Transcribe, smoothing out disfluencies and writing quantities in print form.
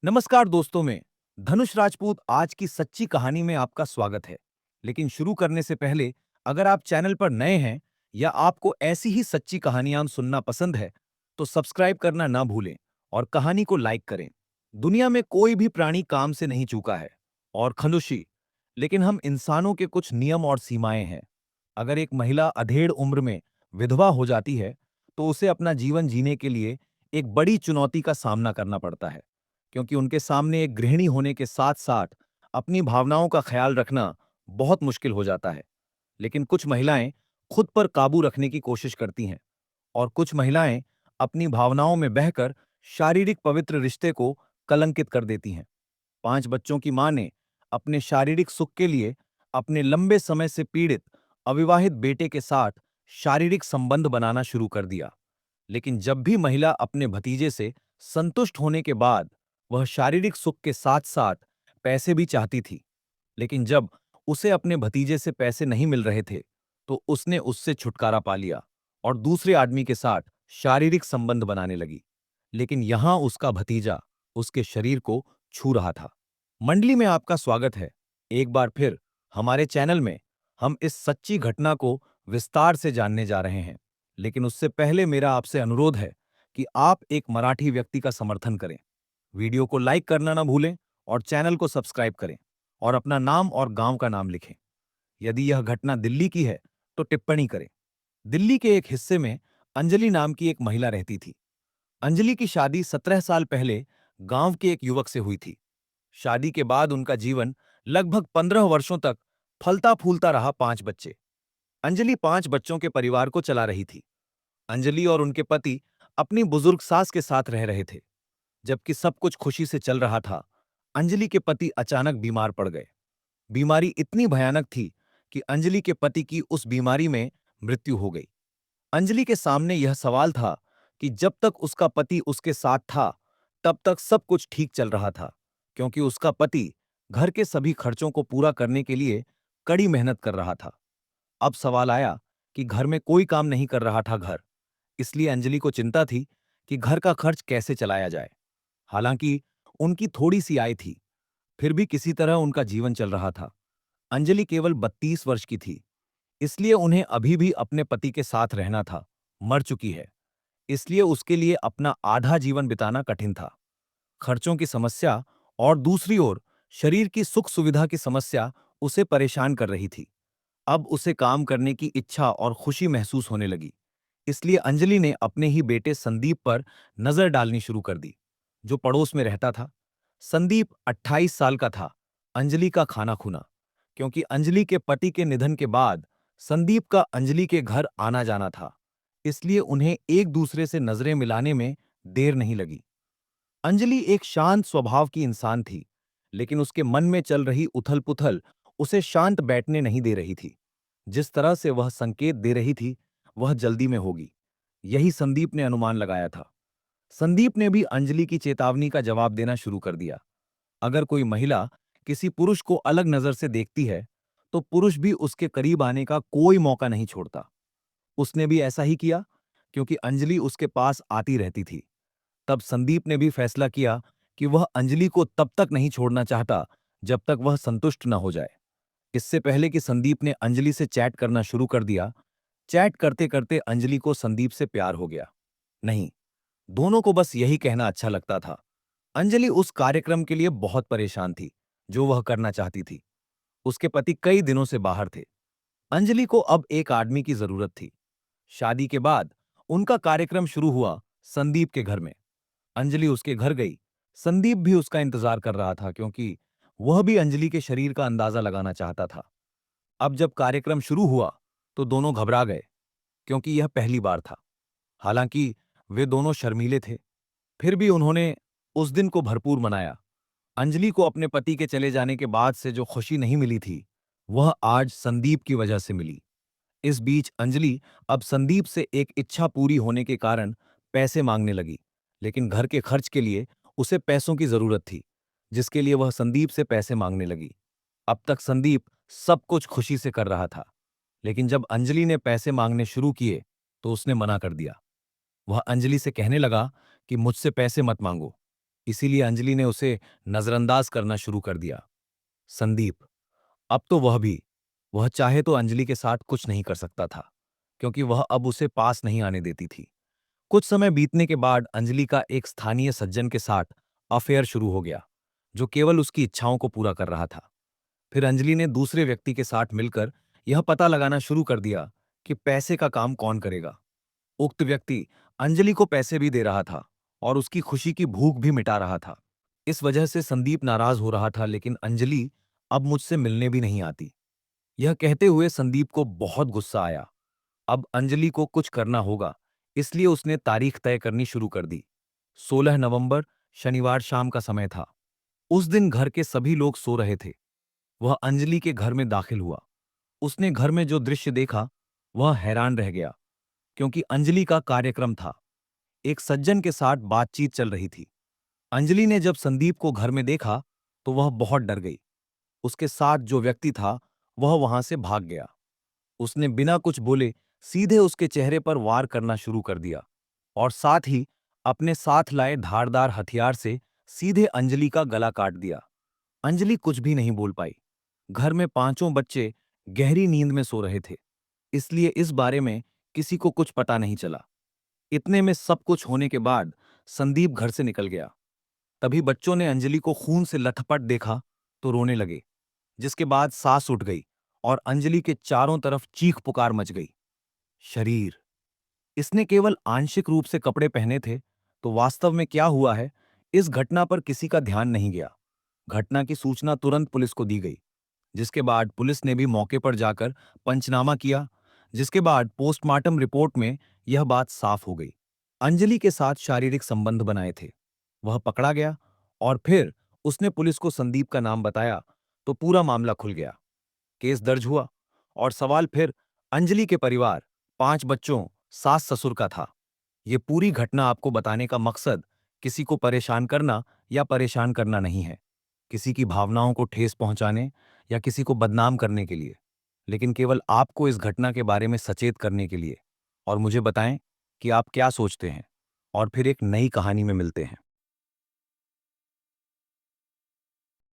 नमस्कार दोस्तों में धनुष राजपूत आज की सच्ची कहानी में आपका स्वागत है। लेकिन शुरू करने से पहले अगर आप चैनल पर नए हैं या आपको ऐसी ही सच्ची कहानियां सुनना पसंद है तो सब्सक्राइब करना ना भूलें और कहानी को लाइक करें। दुनिया में कोई भी प्राणी काम से नहीं चूका है और खनुशी, लेकिन हम इंसानों के कुछ नियम और सीमाएं हैं। अगर एक महिला अधेड़ उम्र में विधवा हो जाती है तो उसे अपना जीवन जीने के लिए एक बड़ी चुनौती का सामना करना पड़ता है, क्योंकि उनके सामने एक गृहिणी होने के साथ साथ अपनी भावनाओं का ख्याल रखना बहुत मुश्किल हो जाता है। लेकिन कुछ महिलाएं खुद पर काबू रखने की कोशिश करती हैं और कुछ महिलाएं अपनी भावनाओं में बहकर शारीरिक पवित्र रिश्ते को कलंकित कर देती हैं। 5 बच्चों की मां ने अपने शारीरिक सुख के लिए अपने लंबे समय से पीड़ित अविवाहित बेटे के साथ शारीरिक संबंध बनाना शुरू कर दिया। लेकिन जब भी महिला अपने भतीजे से संतुष्ट होने के बाद वह शारीरिक सुख के साथ साथ पैसे भी चाहती थी। लेकिन जब उसे अपने भतीजे से पैसे नहीं मिल रहे थे तो उसने उससे छुटकारा पा लिया और दूसरे आदमी के साथ शारीरिक संबंध बनाने लगी। लेकिन यहां उसका भतीजा उसके शरीर को छू रहा था। मंडली में आपका स्वागत है। एक बार फिर हमारे चैनल में हम इस सच्ची घटना को विस्तार से जानने जा रहे हैं। लेकिन उससे पहले मेरा आपसे अनुरोध है कि आप एक मराठी व्यक्ति का समर्थन करें। वीडियो को लाइक करना ना भूलें और चैनल को सब्सक्राइब करें और अपना नाम और गांव का नाम लिखें। यदि यह घटना दिल्ली की है तो टिप्पणी करें। दिल्ली के एक हिस्से में अंजलि नाम की एक महिला रहती थी। अंजलि की शादी 17 साल पहले गांव के एक युवक से हुई थी। शादी के बाद उनका जीवन लगभग 15 वर्षों तक फलता फूलता रहा। 5 बच्चे। अंजलि 5 बच्चों के परिवार को चला रही थी। अंजलि और उनके पति अपनी बुजुर्ग सास के साथ रह रहे थे। जबकि सब कुछ खुशी से चल रहा था, अंजलि के पति अचानक बीमार पड़ गए। बीमारी इतनी भयानक थी कि अंजलि के पति की उस बीमारी में मृत्यु हो गई। अंजलि के सामने यह सवाल था कि जब तक उसका पति उसके साथ था तब तक सब कुछ ठीक चल रहा था, क्योंकि उसका पति घर के सभी खर्चों को पूरा करने के लिए कड़ी मेहनत कर रहा था। अब सवाल आया कि घर में कोई काम नहीं कर रहा था घर, इसलिए अंजलि को चिंता थी कि घर का खर्च कैसे चलाया जाए। हालांकि उनकी थोड़ी सी आय थी, फिर भी किसी तरह उनका जीवन चल रहा था। अंजलि केवल 32 वर्ष की थी, इसलिए उन्हें अभी भी अपने पति के साथ रहना था। मर चुकी है, इसलिए उसके लिए अपना आधा जीवन बिताना कठिन था। खर्चों की समस्या और दूसरी ओर शरीर की सुख सुविधा की समस्या उसे परेशान कर रही थी। अब उसे काम करने की इच्छा और खुशी महसूस होने लगी। इसलिए अंजलि ने अपने ही बेटे संदीप पर नजर डालनी शुरू कर दी, जो पड़ोस में रहता था। संदीप 28 साल का था, अंजलि का खाना खूना, क्योंकि अंजलि के पति के निधन के बाद संदीप का अंजलि के घर आना जाना था। इसलिए उन्हें एक दूसरे से नजरें मिलाने में देर नहीं लगी। अंजलि एक शांत स्वभाव की इंसान थी, लेकिन उसके मन में चल रही उथल-पुथल उसे शांत बैठने नहीं दे रही थी। जिस तरह से वह संकेत दे रही थी, वह जल्दी में होगी। यही संदीप ने अनुमान लगाया था। संदीप ने भी अंजलि की चेतावनी का जवाब देना शुरू कर दिया। अगर कोई महिला किसी पुरुष को अलग नजर से देखती है, तो पुरुष भी उसके करीब आने का कोई मौका नहीं छोड़ता। उसने भी ऐसा ही किया, क्योंकि अंजलि उसके पास आती रहती थी। तब संदीप ने भी फैसला किया कि वह अंजलि को तब तक नहीं छोड़ना चाहता जब तक वह संतुष्ट न हो जाए। इससे पहले कि संदीप ने अंजलि से चैट करना शुरू कर दिया, चैट करते करते अंजलि को संदीप से प्यार हो गया। नहीं, दोनों को बस यही कहना अच्छा लगता था। अंजलि उस कार्यक्रम के लिए बहुत परेशान थी जो वह करना चाहती थी। उसके पति कई दिनों से बाहर थे। अंजलि को अब एक आदमी की जरूरत थी। शादी के बाद उनका कार्यक्रम शुरू हुआ संदीप के घर में। अंजलि उसके घर गई। संदीप भी उसका इंतजार कर रहा था, क्योंकि वह भी अंजलि के शरीर का अंदाजा लगाना चाहता था। अब जब कार्यक्रम शुरू हुआ तो दोनों घबरा गए, क्योंकि यह पहली बार था। हालांकि वे दोनों शर्मीले थे, फिर भी उन्होंने उस दिन को भरपूर मनाया। अंजलि को अपने पति के चले जाने के बाद से जो खुशी नहीं मिली थी, वह आज संदीप की वजह से मिली। इस बीच अंजलि अब संदीप से एक इच्छा पूरी होने के कारण पैसे मांगने लगी, लेकिन घर के खर्च के लिए उसे पैसों की जरूरत थी, जिसके लिए वह संदीप से पैसे मांगने लगी। अब तक संदीप सब कुछ खुशी से कर रहा था, लेकिन जब अंजलि ने पैसे मांगने शुरू किए तो उसने मना कर दिया। वह अंजलि से कहने लगा कि मुझसे पैसे मत मांगो, इसीलिए अंजलि ने उसे नजरअंदाज करना शुरू कर दिया। संदीप, अब तो वह चाहे तो अंजलि के साथ कुछ नहीं कर सकता था, क्योंकि वह अब उसे पास नहीं आने देती थी। कुछ समय बीतने के बाद अंजलि का एक स्थानीय सज्जन के साथ अफेयर शुरू हो गया, जो केवल उसकी इच्छाओं को पूरा कर रहा था। फिर अंजलि ने दूसरे व्यक्ति के साथ मिलकर यह पता लगाना शुरू कर दिया कि पैसे का काम कौन करेगा। उक्त व्यक्ति अंजलि को पैसे भी दे रहा था और उसकी खुशी की भूख भी मिटा रहा था। इस वजह से संदीप नाराज हो रहा था, लेकिन अंजलि अब मुझसे मिलने भी नहीं आती। यह कहते हुए संदीप को बहुत गुस्सा आया। अब अंजलि को कुछ करना होगा, इसलिए उसने तारीख तय करनी शुरू कर दी। 16 नवंबर, शनिवार शाम का समय था। उस दिन घर के सभी लोग सो रहे थे। वह अंजलि के घर में दाखिल हुआ। उसने घर में जो दृश्य देखा, वह हैरान रह गया, क्योंकि अंजलि का कार्यक्रम था। एक सज्जन के साथ बातचीत चल रही थी। अंजलि ने जब संदीप को घर में देखा, तो वह बहुत डर गई। उसके साथ जो व्यक्ति था, वह वहां से भाग गया। उसने बिना कुछ बोले सीधे उसके चेहरे पर वार करना शुरू कर दिया और साथ ही अपने साथ लाए धारदार हथियार से सीधे अंजलि का गला काट दिया। अंजलि कुछ भी नहीं बोल पाई। घर में पांचों बच्चे गहरी नींद में सो रहे थे, इसलिए इस बारे में किसी को कुछ पता नहीं चला। इतने में सब कुछ होने के बाद संदीप घर से निकल गया। तभी बच्चों ने अंजलि को खून से लथपथ देखा तो रोने लगे, जिसके बाद सांस उठ गई और अंजलि के चारों तरफ चीख पुकार मच गई। शरीर, इसने केवल आंशिक रूप से कपड़े पहने थे, तो वास्तव में क्या हुआ है, इस घटना पर किसी का ध्यान नहीं गया। घटना की सूचना तुरंत पुलिस को दी गई, जिसके बाद पुलिस ने भी मौके पर जाकर पंचनामा किया, जिसके बाद पोस्टमार्टम रिपोर्ट में यह बात साफ हो गई। अंजलि के साथ शारीरिक संबंध बनाए थे। वह पकड़ा गया और फिर उसने पुलिस को संदीप का नाम बताया, तो पूरा मामला खुल गया। केस दर्ज हुआ और सवाल फिर अंजलि के परिवार, 5 बच्चों, सास ससुर का था। ये पूरी घटना आपको बताने का मकसद किसी को परेशान करना या परेशान करना नहीं है, किसी की भावनाओं को ठेस पहुंचाने या किसी को बदनाम करने के लिए, लेकिन केवल आपको इस घटना के बारे में सचेत करने के लिए। और मुझे बताएं कि आप क्या सोचते हैं, और फिर एक नई कहानी में मिलते हैं।